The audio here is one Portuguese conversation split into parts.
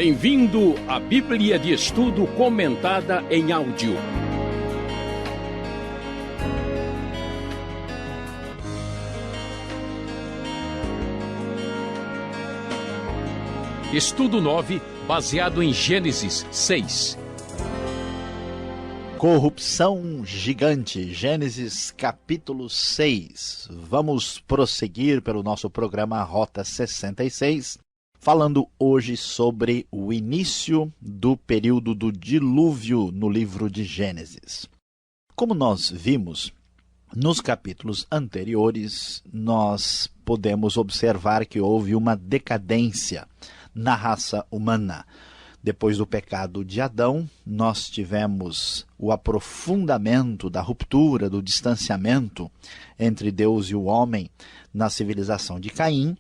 Bem-vindo à Bíblia de Estudo comentada em áudio. Estudo 9, baseado em Gênesis 6. Corrupção gigante, Gênesis capítulo 6. Vamos prosseguir pelo nosso programa Rota 66, falando hoje sobre o início do período do dilúvio no livro de Gênesis. Como nós vimos nos capítulos anteriores, nós podemos observar que houve uma decadência na raça humana. Depois do pecado de Adão, nós tivemos o aprofundamento da ruptura, do distanciamento entre Deus e o homem na civilização de Caim.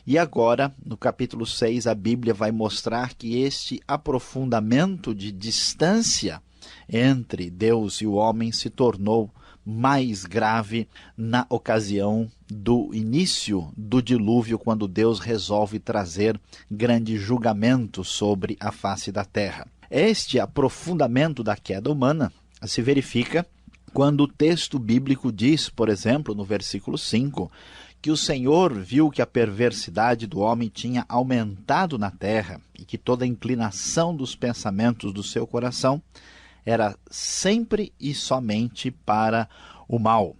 E agora, no capítulo 6, a Bíblia vai mostrar que este aprofundamento de distância entre Deus e o homem se tornou mais grave na ocasião do início do dilúvio, quando Deus resolve trazer grande julgamento sobre a face da terra. Este aprofundamento da queda humana se verifica quando o texto bíblico diz, por exemplo, no versículo 5, que o Senhor viu que a perversidade do homem tinha aumentado na terra e que toda a inclinação dos pensamentos do seu coração era sempre e somente para o mal.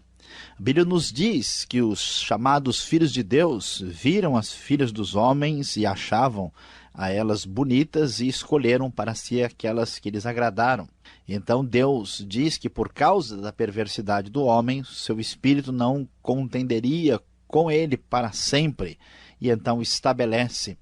A Bíblia nos diz que os chamados filhos de Deus viram as filhas dos homens e achavam a elas bonitas e escolheram para si aquelas que lhes agradaram. Então Deus diz que por causa da perversidade do homem, seu espírito não contenderia com ele para sempre, e então estabelece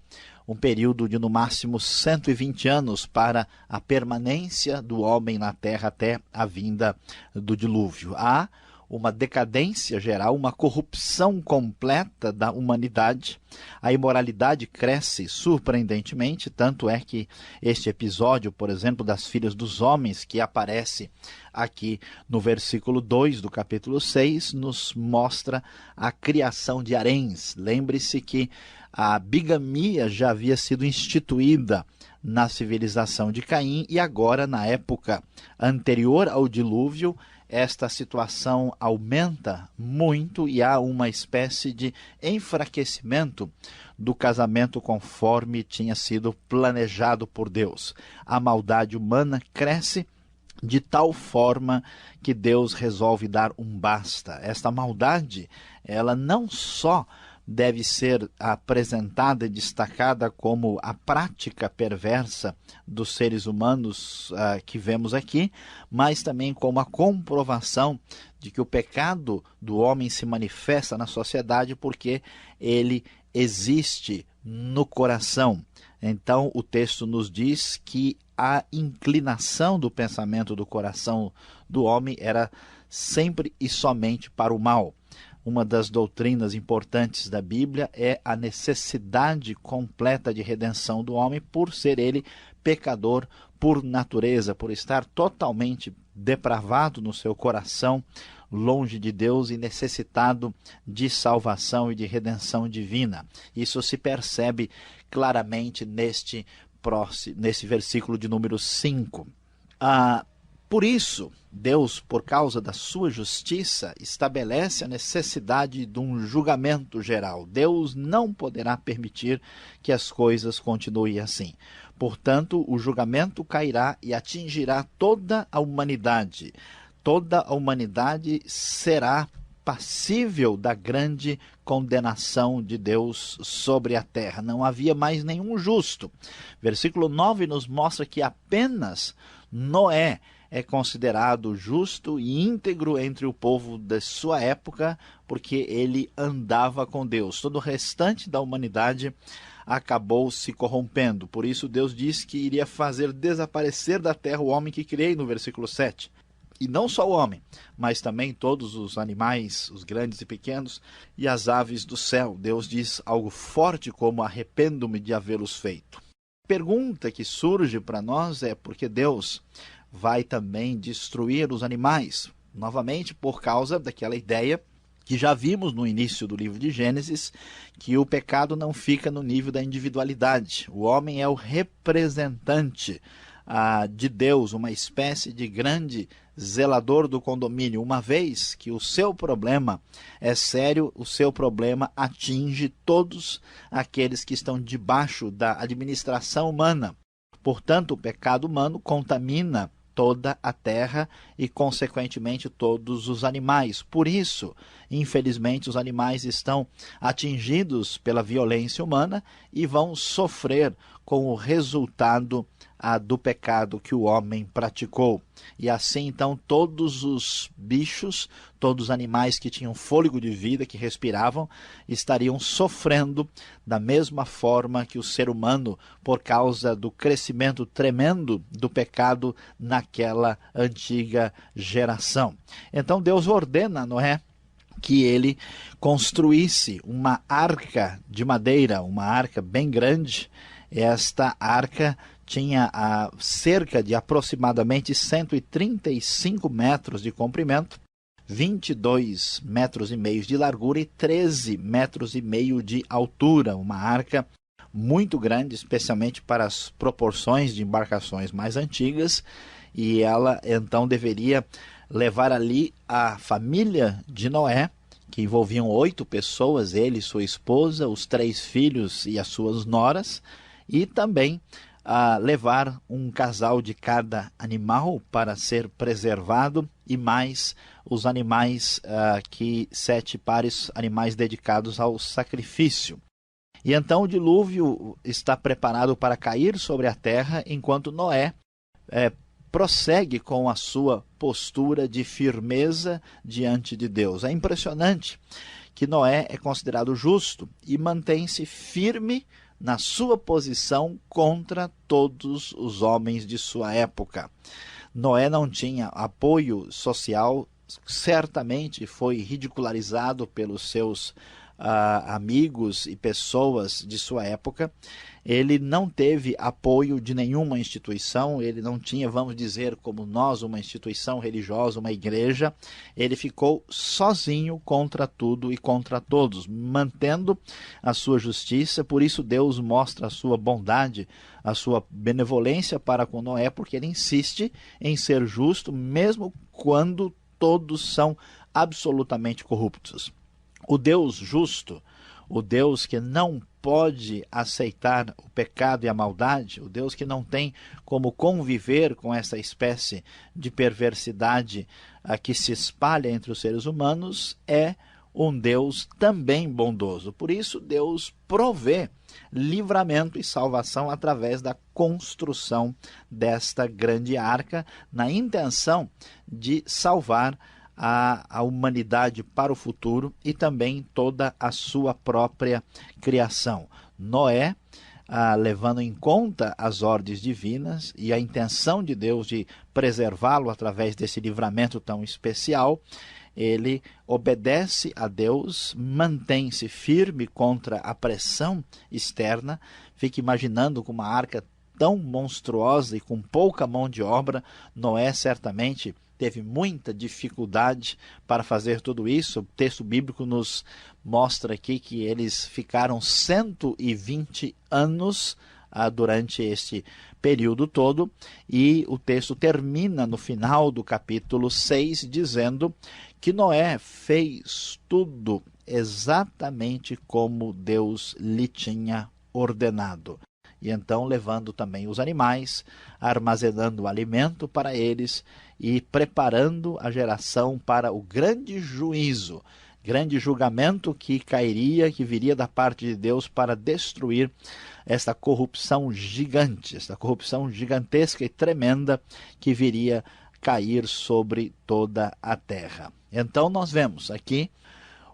um período de no máximo 120 anos para a permanência do homem na terra até a vinda do dilúvio. Há uma decadência geral, uma corrupção completa da humanidade. A imoralidade cresce surpreendentemente, tanto é que este episódio, por exemplo, das filhas dos homens, que aparece aqui no versículo 2 do capítulo 6, nos mostra a criação de haréns. Lembre-se que a bigamia já havia sido instituída na civilização de Caim e agora, na época anterior ao dilúvio, esta situação aumenta muito e há uma espécie de enfraquecimento do casamento conforme tinha sido planejado por Deus. A maldade humana cresce de tal forma que Deus resolve dar um basta. Esta maldade, ela não só deve ser apresentada e destacada como a prática perversa dos seres humanos que vemos aqui, mas também como a comprovação de que o pecado do homem se manifesta na sociedade porque ele existe no coração. Então o texto nos diz que a inclinação do pensamento do coração do homem era sempre e somente para o mal. Uma das doutrinas importantes da Bíblia é a necessidade completa de redenção do homem por ser ele pecador por natureza, por estar totalmente depravado no seu coração, longe de Deus e necessitado de salvação e de redenção divina. Isso se percebe claramente neste versículo de número 5. Por isso, Deus, por causa da sua justiça, estabelece a necessidade de um julgamento geral. Deus não poderá permitir que as coisas continuem assim. Portanto, o julgamento cairá e atingirá toda a humanidade. Toda a humanidade será passível da grande condenação de Deus sobre a terra. Não havia mais nenhum justo. Versículo 9 nos mostra que apenas Noé é considerado justo e íntegro entre o povo de sua época, porque ele andava com Deus. Todo o restante da humanidade acabou se corrompendo. Por isso Deus disse que iria fazer desaparecer da terra o homem que criei, no versículo 7. E não só o homem, mas também todos os animais, os grandes e pequenos, e as aves do céu. Deus diz algo forte como: arrependo-me de havê-los feito. A pergunta que surge para nós é: por que Deus vai também destruir os animais? Novamente, por causa daquela ideia que já vimos no início do livro de Gênesis, que o pecado não fica no nível da individualidade. O homem é o representante de Deus, uma espécie de grande zelador do condomínio. Uma vez que o seu problema é sério, o seu problema atinge todos aqueles que estão debaixo da administração humana. Portanto, o pecado humano contamina toda a terra e, consequentemente, todos os animais. Por isso, infelizmente, os animais estão atingidos pela violência humana e vão sofrer com o resultado do pecado que o homem praticou. E assim, então, todos os bichos, todos os animais que tinham fôlego de vida, que respiravam, estariam sofrendo da mesma forma que o ser humano, por causa do crescimento tremendo do pecado naquela antiga geração. Então Deus ordena a Noé que ele construísse uma arca de madeira, uma arca bem grande. Esta arca tinha cerca de aproximadamente 135 metros de comprimento, 22 metros e meio de largura e 13 metros e meio de altura. Uma arca muito grande, especialmente para as proporções de embarcações mais antigas, e ela então deveria levar ali a família de Noé, que envolviam 8 pessoas, ele, sua esposa, os 3 filhos e as suas noras, e também levar um casal de cada animal para ser preservado, e mais os animais, 7 pares animais dedicados ao sacrifício. E então o dilúvio está preparado para cair sobre a terra, enquanto Noé prossegue com a sua postura de firmeza diante de Deus. É impressionante que Noé é considerado justo e mantém-se firme na sua posição contra todos os homens de sua época. Noé não tinha apoio social, certamente foi ridicularizado pelos seus amigos e pessoas de sua época. Ele não teve apoio de nenhuma instituição, ele não tinha, vamos dizer, como nós, uma instituição religiosa, uma igreja. Ele ficou sozinho contra tudo e contra todos, mantendo a sua justiça. Por isso Deus mostra a sua bondade, a sua benevolência para com Noé, porque ele insiste em ser justo, mesmo quando todos são absolutamente corruptos. O Deus justo, o Deus que não pode aceitar o pecado e a maldade, o Deus que não tem como conviver com essa espécie de perversidade que se espalha entre os seres humanos, é um Deus também bondoso. Por isso, Deus provê livramento e salvação através da construção desta grande arca, na intenção de salvar a humanidade para o futuro e também toda a sua própria criação. Noé, levando em conta as ordens divinas e a intenção de Deus de preservá-lo através desse livramento tão especial, ele obedece a Deus, mantém-se firme contra a pressão externa. Fica imaginando com uma arca tão monstruosa e com pouca mão de obra, Noé certamente teve muita dificuldade para fazer tudo isso. O texto bíblico nos mostra aqui que eles ficaram 120 anos durante este período todo, e o texto termina no final do capítulo 6 dizendo que Noé fez tudo exatamente como Deus lhe tinha ordenado. E então levando também os animais, armazenando alimento para eles e preparando a geração para o grande juízo, grande julgamento que cairia, que viria da parte de Deus para destruir esta corrupção gigante, esta corrupção gigantesca e tremenda que viria cair sobre toda a terra. Então nós vemos aqui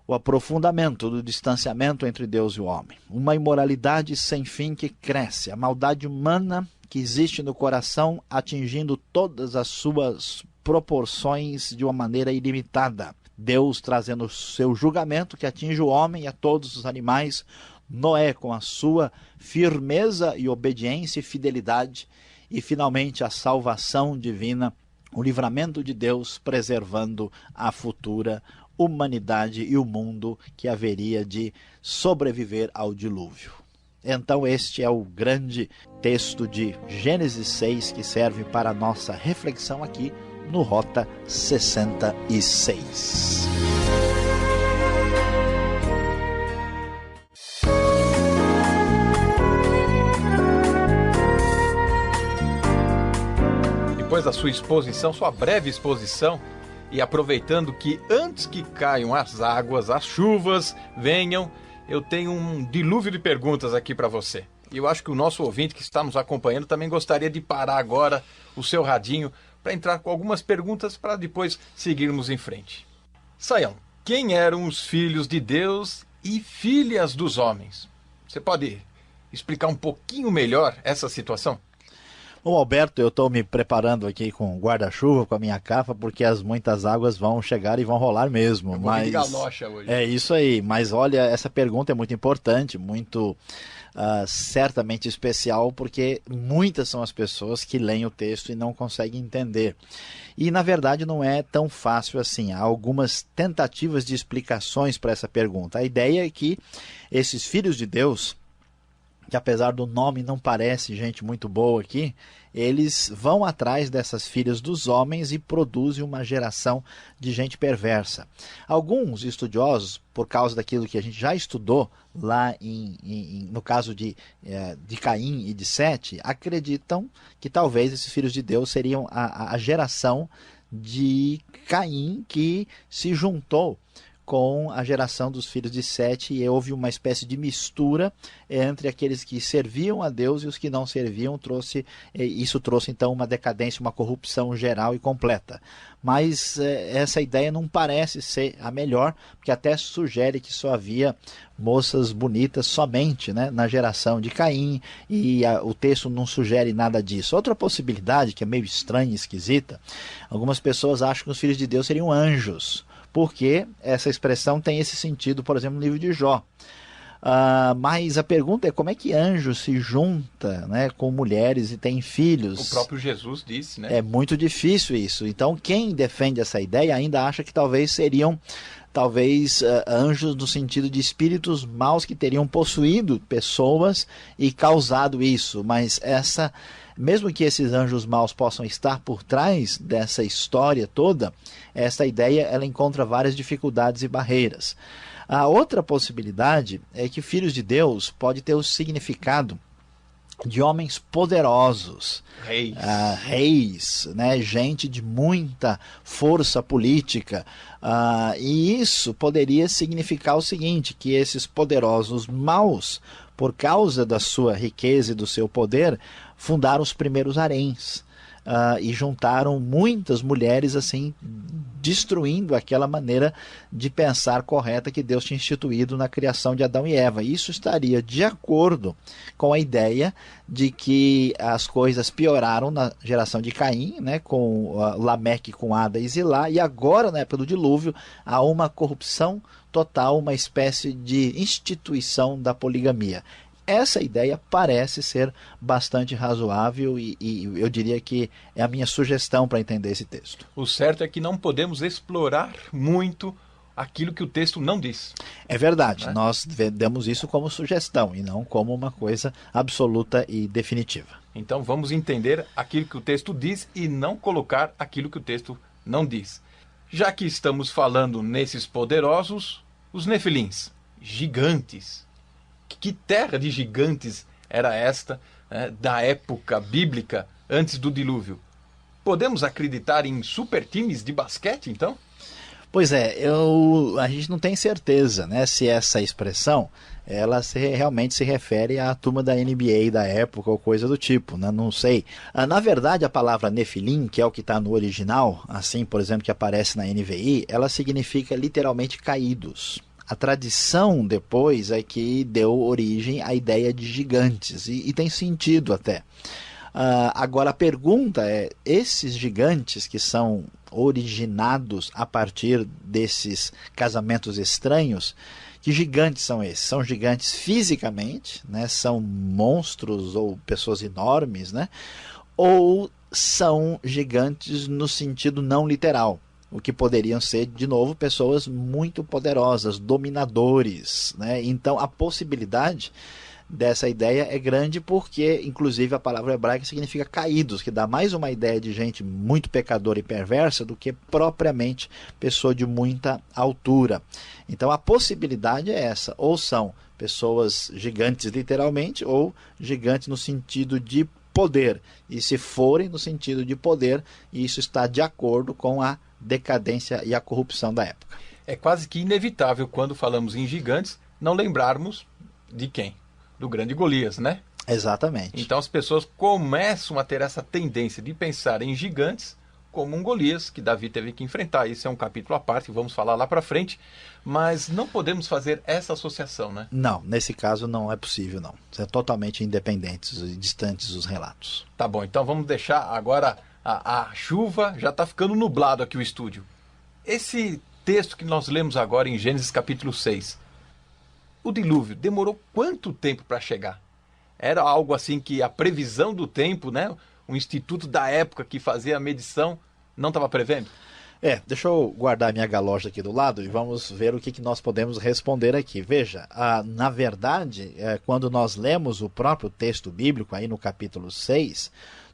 o aprofundamento do distanciamento entre Deus e o homem, uma imoralidade sem fim que cresce, a maldade humana que existe no coração atingindo todas as suas proporções de uma maneira ilimitada. Deus trazendo o seu julgamento que atinge o homem e a todos os animais, Noé com a sua firmeza e obediência e fidelidade, e finalmente a salvação divina, o livramento de Deus preservando a futura humanidade e o mundo que haveria de sobreviver ao dilúvio. Então este é o grande texto de Gênesis 6 que serve para a nossa reflexão aqui no Rota 66. Depois da sua exposição, sua breve exposição, e aproveitando que antes que caiam as águas, as chuvas venham, eu tenho um dilúvio de perguntas aqui para você. E eu acho que o nosso ouvinte que está nos acompanhando também gostaria de parar agora o seu radinho para entrar com algumas perguntas para depois seguirmos em frente. Sayão, quem eram os filhos de Deus e filhas dos homens? Você pode explicar um pouquinho melhor essa situação? Bom, Alberto, eu estou me preparando aqui com guarda-chuva, com a minha capa, porque as muitas águas vão chegar e vão rolar mesmo. Eu vou vir de galocha hoje. É isso aí, mas olha, essa pergunta é muito importante, muito certamente especial, porque muitas são as pessoas que leem o texto e não conseguem entender. E, na verdade, não é tão fácil assim. Há algumas tentativas de explicações para essa pergunta. A ideia é que esses filhos de Deus, que apesar do nome não parece gente muito boa aqui, eles vão atrás dessas filhas dos homens e produzem uma geração de gente perversa. Alguns estudiosos, por causa daquilo que a gente já estudou lá no caso de Caim e de Sete, acreditam que talvez esses filhos de Deus seriam a geração de Caim que se juntou com a geração dos filhos de Sete, e houve uma espécie de mistura entre aqueles que serviam a Deus e os que não serviam. Isso trouxe então uma decadência, uma corrupção geral e completa. Mas essa ideia não parece ser a melhor, porque até sugere que só havia moças bonitas somente, né, na geração de Caim, e o texto não sugere nada disso. Outra possibilidade, que é meio estranha e esquisita, algumas pessoas acham que os filhos de Deus seriam anjos, porque essa expressão tem esse sentido, por exemplo, no livro de Jó. Mas a pergunta é como é que anjo se junta, né, com mulheres e tem filhos? O próprio Jesus disse, né? É muito difícil isso. Então, quem defende essa ideia ainda acha que talvez seriam anjos no sentido de espíritos maus que teriam possuído pessoas e causado isso. Mas mesmo que esses anjos maus possam estar por trás dessa história toda, essa ideia ela encontra várias dificuldades e barreiras. A outra possibilidade é que filhos de Deus pode ter o significado de homens poderosos, reis, né? Gente de muita força política, e isso poderia significar o seguinte, que esses poderosos maus, por causa da sua riqueza e do seu poder, fundaram os primeiros haréns, e juntaram muitas mulheres, assim, destruindo aquela maneira de pensar correta que Deus tinha instituído na criação de Adão e Eva. Isso estaria de acordo com a ideia de que as coisas pioraram na geração de Caim, né, com Lameque, com Ada e Zilá, e agora, na época do dilúvio, há uma corrupção total, uma espécie de instituição da poligamia. Essa ideia parece ser bastante razoável e eu diria que é a minha sugestão para entender esse texto. O certo é que não podemos explorar muito aquilo que o texto não diz. É verdade, né? Nós demos isso como sugestão e não como uma coisa absoluta e definitiva. Então vamos entender aquilo que o texto diz e não colocar aquilo que o texto não diz. Já que estamos falando nesses poderosos, os nefilins, gigantes. Que terra de gigantes era esta, né, da época bíblica antes do dilúvio? Podemos acreditar em super times de basquete, então? Pois é, a gente não tem certeza, né, se essa expressão ela realmente se refere à turma da NBA da época ou coisa do tipo, né? Não sei. Na verdade, a palavra Nefilim, que é o que está no original, assim, por exemplo, que aparece na NVI, ela significa literalmente caídos. A tradição depois é que deu origem à ideia de gigantes, e tem sentido até. Agora a pergunta é, esses gigantes que são originados a partir desses casamentos estranhos, que gigantes são esses? São gigantes fisicamente, né? São monstros ou pessoas enormes, né? Ou são gigantes no sentido não literal? o que poderiam ser, de novo, pessoas muito poderosas, dominadores, né? Então, a possibilidade dessa ideia é grande porque, inclusive, a palavra hebraica significa caídos, que dá mais uma ideia de gente muito pecadora e perversa do que propriamente pessoa de muita altura. Então, a possibilidade é essa, ou são pessoas gigantes literalmente, ou gigantes no sentido de poder. E se forem no sentido de poder, isso está de acordo com a decadência e a corrupção da época. É quase que inevitável, quando falamos em gigantes, não lembrarmos de quem? Do grande Golias, né? Exatamente. Então as pessoas começam a ter essa tendência de pensar em gigantes como um Golias que Davi teve que enfrentar. Isso é um capítulo à parte, vamos falar lá para frente, mas não podemos fazer essa associação, né? Não, nesse caso não é possível, não. São totalmente independentes e distantes os relatos. Tá bom, então vamos deixar agora a chuva, já está ficando nublado aqui o estúdio. Esse texto que nós lemos agora em Gênesis capítulo 6, o dilúvio demorou quanto tempo para chegar? Era algo assim que a previsão do tempo, né? O instituto da época que fazia a medição não estava prevendo? Deixa eu guardar minha galocha aqui do lado e vamos ver o que nós podemos responder aqui. Veja, na verdade, quando nós lemos o próprio texto bíblico, aí no capítulo 6,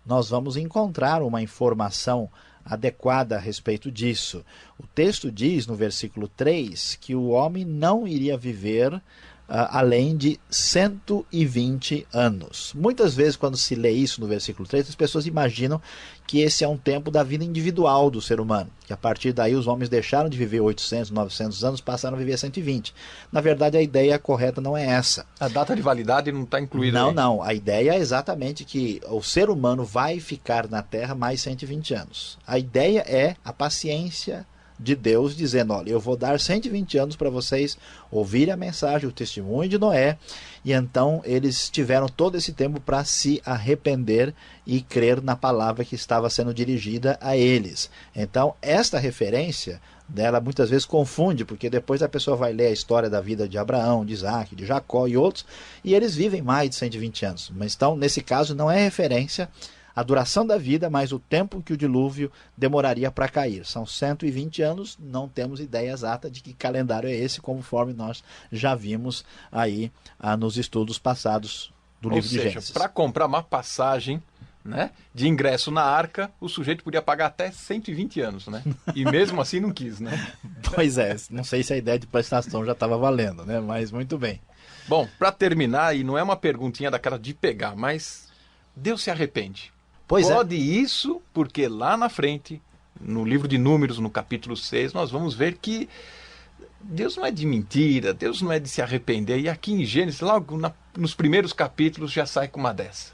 nós vamos encontrar uma informação adequada a respeito disso. O texto diz, no versículo 3, que o homem não iria viver além de 120 anos. Muitas vezes, quando se lê isso no versículo 3, as pessoas imaginam que esse é um tempo da vida individual do ser humano, que a partir daí os homens deixaram de viver 800, 900 anos, passaram a viver 120. Na verdade, a ideia correta não é essa. A data de validade não está incluída aí. Não. A ideia é exatamente que o ser humano vai ficar na Terra mais 120 anos. A ideia é a paciência de Deus dizendo, olha, eu vou dar 120 anos para vocês ouvirem a mensagem, o testemunho de Noé, e então eles tiveram todo esse tempo para se arrepender e crer na palavra que estava sendo dirigida a eles. Então, esta referência dela muitas vezes confunde, porque depois a pessoa vai ler a história da vida de Abraão, de Isaac, de Jacó e outros, e eles vivem mais de 120 anos. Mas então, nesse caso, não é referência a duração da vida, mas o tempo que o dilúvio demoraria para cair. São 120 anos, não temos ideia exata de que calendário é esse, conforme nós já vimos aí nos estudos passados do livro de Gênesis. Para comprar uma passagem, né, de ingresso na arca, o sujeito podia pagar até 120 anos, né? E mesmo assim não quis, né? Pois é, não sei se a ideia de prestação já estava valendo, né? Mas muito bem. Bom, para terminar, e não é uma perguntinha daquela de pegar, mas Deus se arrepende. Pode isso, porque lá na frente, no livro de Números, no capítulo 6, nós vamos ver que Deus não é de mentira, Deus não é de se arrepender. E aqui em Gênesis, logo nos primeiros capítulos, já sai com uma dessa.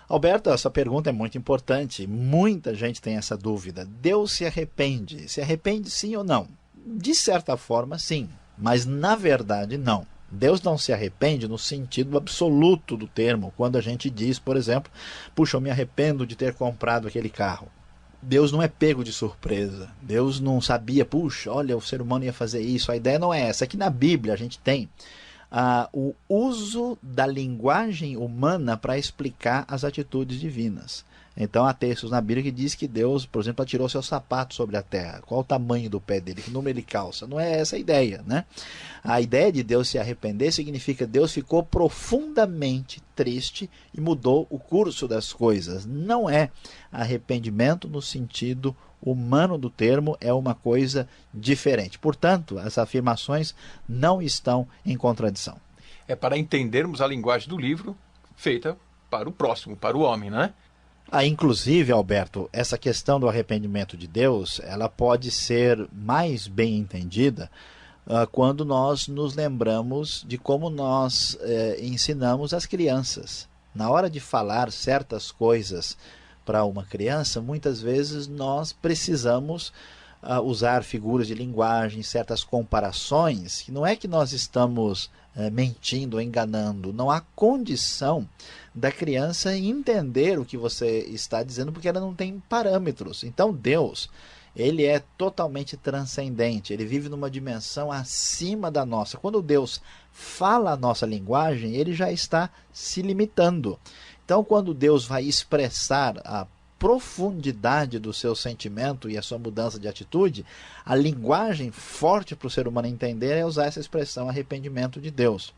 Alberto, essa pergunta é muito importante. Muita gente tem essa dúvida. Deus se arrepende? Se arrepende sim ou não? De certa forma, sim. Mas na verdade, não. Deus não se arrepende no sentido absoluto do termo, quando a gente diz, por exemplo, puxa, eu me arrependo de ter comprado aquele carro. Deus não é pego de surpresa. Deus não sabia, puxa, olha, o ser humano ia fazer isso. A ideia não é essa. Aqui na Bíblia a gente tem o uso da linguagem humana para explicar as atitudes divinas. Então há textos na Bíblia que diz que Deus, por exemplo, atirou seu sapato sobre a terra. Qual o tamanho do pé dele? Que número ele calça? Não é essa a ideia, né? A ideia de Deus se arrepender significa que Deus ficou profundamente triste e mudou o curso das coisas. Não é arrependimento no sentido humano do termo, é uma coisa diferente. Portanto, as afirmações não estão em contradição. É para entendermos a linguagem do livro feita para o próximo, para o homem, né? Inclusive, Alberto, essa questão do arrependimento de Deus, ela pode ser mais bem entendida quando nós nos lembramos de como nós ensinamos as crianças. Na hora de falar certas coisas para uma criança, muitas vezes nós precisamos usar figuras de linguagem, certas comparações, que não é que nós estamos mentindo ou enganando, não há condição da criança entender o que você está dizendo, porque ela não tem parâmetros. Então Deus, ele é totalmente transcendente, ele vive numa dimensão acima da nossa. Quando Deus fala a nossa linguagem, ele já está se limitando. Então quando Deus vai expressar profundidade do seu sentimento e a sua mudança de atitude, a linguagem forte para o ser humano entender é usar essa expressão arrependimento de Deus.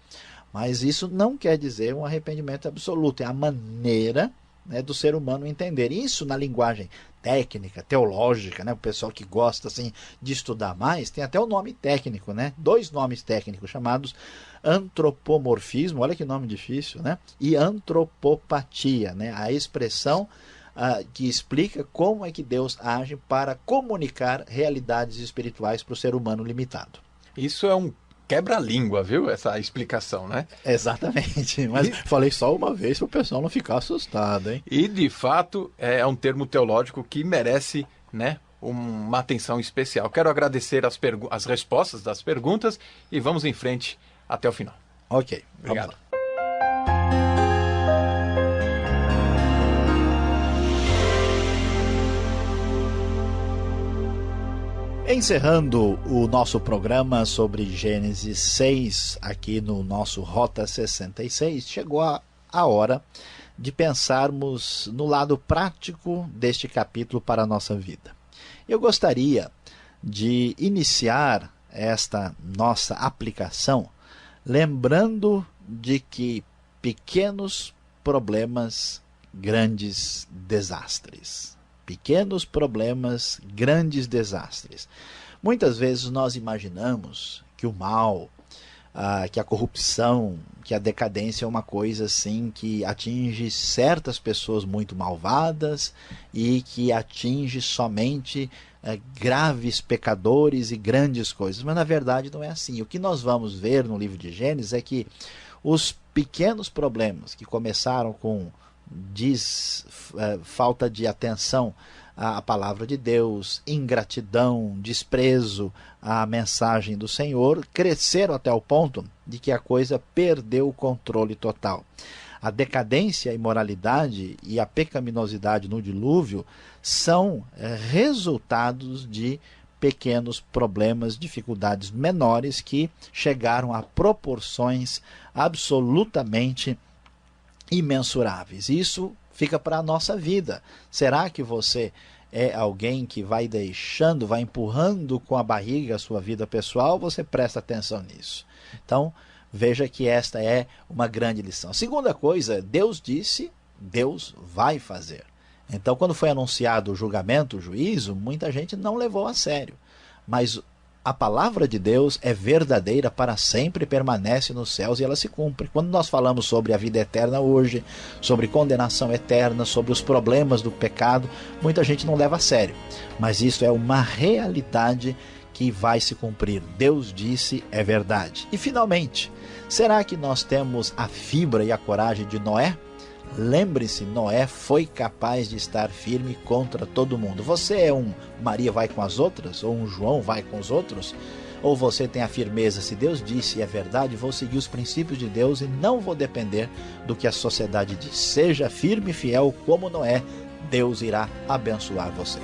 Mas isso não quer dizer um arrependimento absoluto, é a maneira, né, do ser humano entender. Isso na linguagem técnica, teológica, né, o pessoal que gosta assim, de estudar mais, tem até o nome técnico, né, 2 nomes técnicos chamados antropomorfismo, olha que nome difícil, né, e antropopatia, né, a expressão que explica como é que Deus age para comunicar realidades espirituais para o ser humano limitado. Isso é um quebra-língua, viu? Essa explicação, né? Exatamente, mas falei só uma vez para o pessoal não ficar assustado, hein? E, de fato, é um termo teológico que merece, né, uma atenção especial. Quero agradecer as respostas das perguntas e vamos em frente até o final. Ok, obrigado. Encerrando o nosso programa sobre Gênesis 6, aqui no nosso Rota 66, chegou a hora de pensarmos no lado prático deste capítulo para a nossa vida. Eu gostaria de iniciar esta nossa aplicação lembrando de que pequenos problemas, grandes desastres. Pequenos problemas, grandes desastres. Muitas vezes nós imaginamos que o mal, que a corrupção, que a decadência é uma coisa assim que atinge certas pessoas muito malvadas e que atinge somente graves pecadores e grandes coisas. Mas na verdade não é assim. O que nós vamos ver no livro de Gênesis é que os pequenos problemas que começaram com falta de atenção à palavra de Deus, ingratidão, desprezo à mensagem do Senhor, cresceram até o ponto de que a coisa perdeu o controle total. A decadência, a imoralidade e a pecaminosidade no dilúvio são resultados de pequenos problemas, dificuldades menores que chegaram a proporções absolutamente imensuráveis. Isso fica para a nossa vida. Será que você é alguém que vai deixando, vai empurrando com a barriga a sua vida pessoal? Você presta atenção nisso. Então, veja que esta é uma grande lição. Segunda coisa, Deus disse, Deus vai fazer. Então, quando foi anunciado o julgamento, o juízo, muita gente não levou a sério. Mas a palavra de Deus é verdadeira para sempre, permanece nos céus e ela se cumpre. Quando nós falamos sobre a vida eterna hoje, sobre condenação eterna, sobre os problemas do pecado, muita gente não leva a sério. Mas isso é uma realidade que vai se cumprir. Deus disse, é verdade. E finalmente, será que nós temos a fibra e a coragem de Noé? Lembre-se, Noé foi capaz de estar firme contra todo mundo. Você é um Maria vai com as outras? Ou um João vai com os outros? Ou você tem a firmeza, se Deus disse e é verdade, vou seguir os princípios de Deus e não vou depender do que a sociedade diz. Seja firme e fiel como Noé, Deus irá abençoar você.